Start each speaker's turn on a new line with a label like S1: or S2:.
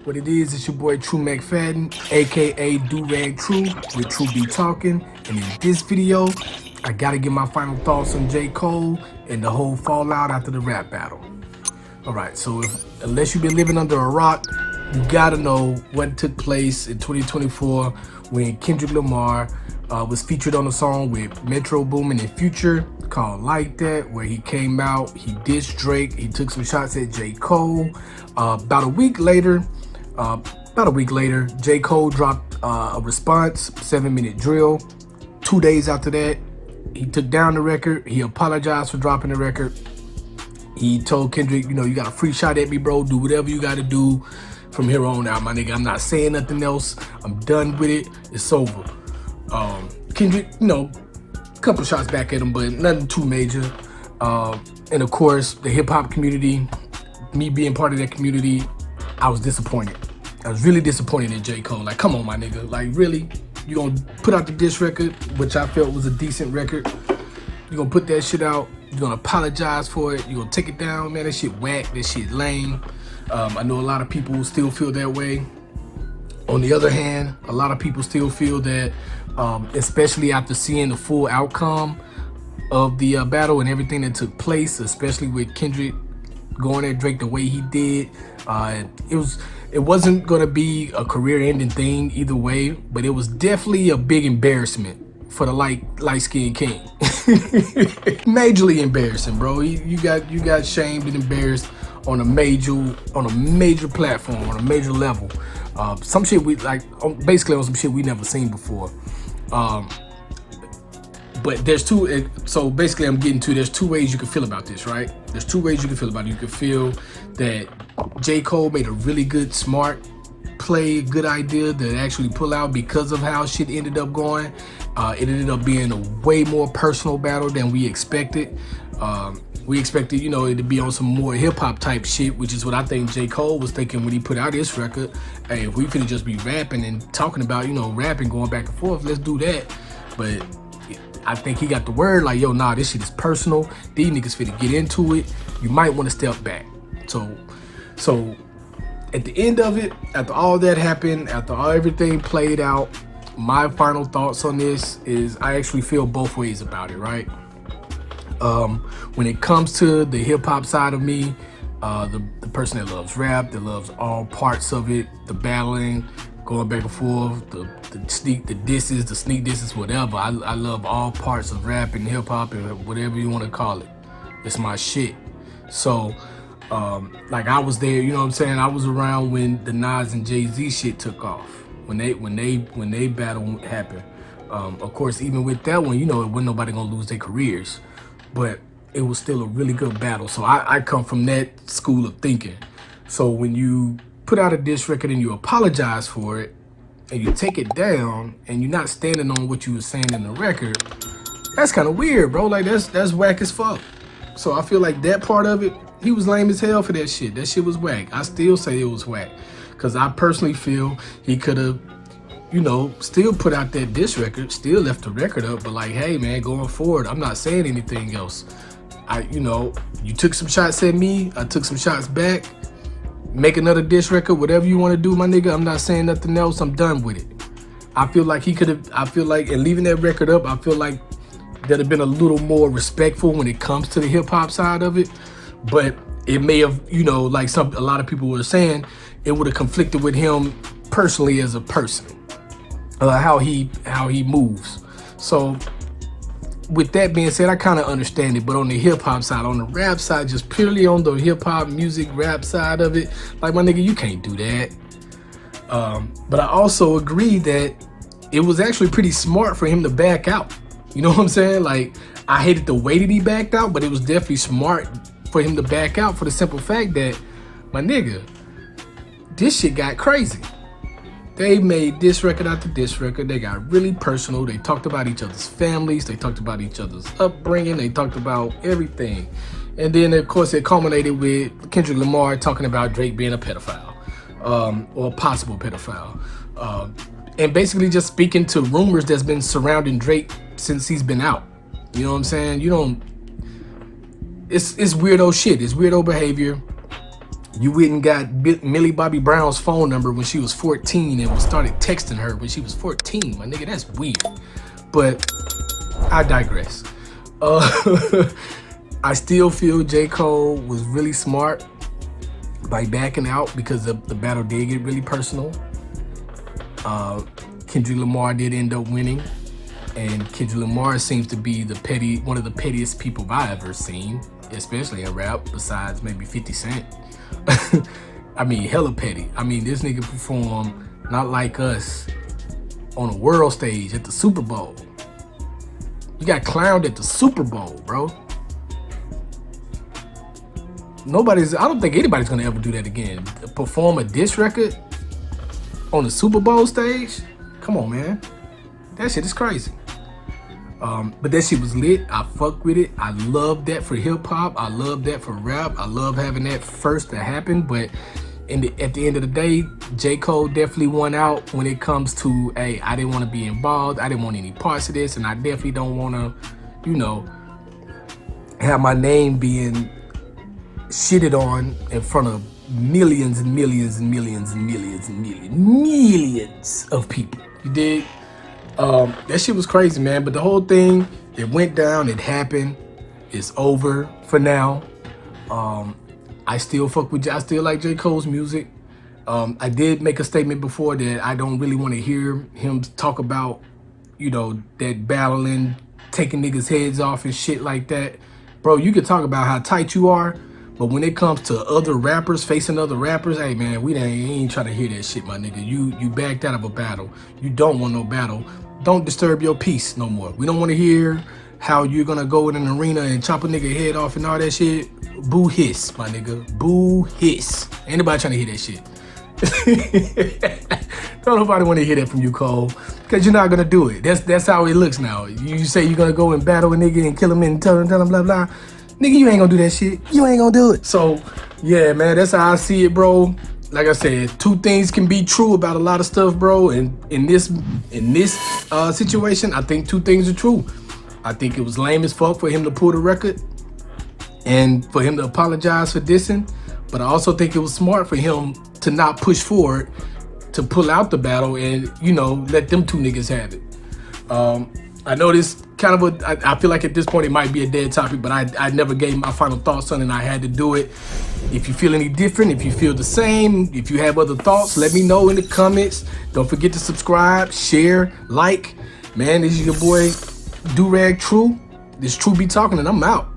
S1: What it is, it's your boy True McFadden, aka Do-Rag True, with True Be Talking. And in this video, I gotta get my final thoughts on J.Cole and the whole fallout after the rap battle. Alright, so unless you've been living under a rock, you gotta know what took place in 2024 when Kendrick Lamar was featured on a song with Metro Boomin and Future called Like That, where he came out, he dissed Drake, he took some shots at J. Cole. About a week later, J. Cole dropped a response, 7-minute drill. 2 days after that, he took down the record. He apologized for dropping the record. He told Kendrick, you know, you got a free shot at me, bro. Do whatever you got to do from here on out, my nigga. I'm not saying nothing else. I'm done with it. It's over. Kendrick, you know, a couple shots back at him, but nothing too major. And of course, the hip hop community, me being part of that community, I was disappointed. I was really disappointed in J. Cole. Like, come on, my nigga. Like, really? You gonna put out the diss record, which I felt was a decent record. You gonna put that shit out. You're gonna apologize for it. You're gonna take it down, man. That shit whack. That shit lame. I know a lot of people still feel that way. On the other hand, a lot of people still feel that, especially after seeing the full outcome of the battle and everything that took place, especially with Kendrick going at Drake the way he did, it wasn't gonna be a career-ending thing either way, but it was definitely a big embarrassment for the light-skinned king. Majorly embarrassing, bro. You got shamed and embarrassed on a major platform, on a major level. Some shit we basically on some shit we never seen before. But there's two, so basically there's two ways you can feel about this, right? There's two ways you can feel about it. You can feel that J. Cole made a really good, smart play, good idea to actually pull out because of how shit ended up going. It ended up being a way more personal battle than we expected. We expected, you know, it to be on some more hip-hop type shit, which is what I think J. Cole was thinking when he put out this record. Hey, if we could just be rapping and talking about, you know, rapping, going back and forth, let's do that. But I think he got the word like, yo, nah, this shit is personal. These niggas finna get into it. You might want to step back. So at the end of it, after all that happened, after everything played out, my final thoughts on this is I actually feel both ways about it, right? When it comes to the hip hop side of me, the person that loves rap, that loves all parts of it, the battling, going back and forth, the sneak disses, whatever. I love all parts of rap and hip hop and whatever you want to call it. It's my shit. So, like I was there, you know what I'm saying? I was around when the Nas and Jay-Z shit took off. When they battle happened. Of course, even with that one, you know, it wasn't nobody gonna lose their careers, but it was still a really good battle. So I come from that school of thinking. So when you put out a diss record and you apologize for it and you take it down and you're not standing on what you were saying in the record, that's kind of weird, bro. Like that's whack as fuck. So I feel like that part of it, he was lame as hell for that shit. That shit was whack. I still say it was whack. Because I personally feel he could have, you know, still put out that diss record, still left the record up, but like, hey, man, going forward, I'm not saying anything else. You know, you took some shots at me, I took some shots back. Make another diss record, whatever you want to do, my nigga. I'm not saying nothing else. I'm done with it. I feel like he could have, and leaving that record up, I feel like that'd have been a little more respectful when it comes to the hip hop side of it. But it may have, you know, like a lot of people were saying, it would have conflicted with him personally as a person, how he moves. So with that being said, I kind of understand it, but on the hip hop side, on the rap side, just purely on the hip hop music rap side of it, like, my nigga, you can't do that. But I also agree that it was actually pretty smart for him to back out. You know what I'm saying? Like, I hated the way that he backed out, but it was definitely smart for him to back out for the simple fact that, my nigga, this shit got crazy. They made this record after this record. They got really personal. They talked about each other's families. They talked about each other's upbringing. They talked about everything. And then, of course, it culminated with Kendrick Lamar talking about Drake being a pedophile, or a possible pedophile. And basically just speaking to rumors that's been surrounding Drake since he's been out. You know what I'm saying? It's weirdo shit. It's weirdo behavior. You went and got Millie Bobby Brown's phone number when she was 14 and started texting her when she was 14. My nigga, that's weird. But I digress. I still feel J. Cole was really smart by backing out because the battle did get really personal. Kendrick Lamar did end up winning, and Kendrick Lamar seems to be one of the pettiest people I've ever seen, especially in rap, besides maybe 50 Cent. I mean, hella petty. I mean, this nigga performed Not Like Us on a world stage at the Super Bowl. You got clowned at the Super Bowl, bro. I don't think anybody's gonna ever do that again. Perform a diss record on the Super Bowl stage? Come on, man. That shit is crazy. But that shit was lit. I fuck with it. I love that for hip hop. I love that for rap. I love having that first to happen. But at the end of the day, J. Cole definitely won out when it comes to, hey, I didn't want to be involved. I didn't want any parts of this. And I definitely don't want to, you know, have my name being shitted on in front of millions and millions and millions and millions and millions of people. You dig? That shit was crazy, man. But the whole thing, it went down, it happened, it's over for now. I still like J. Cole's music. I did make a statement before that I don't really want to hear him talk about, you know, that battling, taking niggas' heads off and shit like that. Bro, you can talk about how tight you are, but when it comes to other rappers, facing other rappers, hey man, we ain't trying to hear that shit, my nigga. You backed out of a battle. You don't want no battle. Don't disturb your peace no more. We don't want to hear how you're gonna go in an arena and chop a nigga head off and all that shit. Boo hiss, my nigga. Boo hiss. Ain't nobody trying to hear that shit. Don't nobody want to hear that from you, Cole, because you're not gonna do it. That's how it looks now. You say you're gonna go and battle a nigga and kill him and tell him blah blah. Nigga, you ain't gonna do that shit. You ain't gonna do it. So, yeah, man, that's how I see it, bro. Like I said, two things can be true about a lot of stuff, bro. And in this situation, I think two things are true. I think it was lame as fuck for him to pull the record and for him to apologize for dissing. But I also think it was smart for him to not push forward, to pull out the battle and, you know, let them two niggas have it. I know this kind of I feel like at this point it might be a dead topic, but I never gave my final thoughts on it and I had to do it. If you feel any different, if you feel the same, if you have other thoughts, let me know in the comments. Don't forget to subscribe, share, like. Man, this is your boy, Durag True. This True Be Talking and I'm out.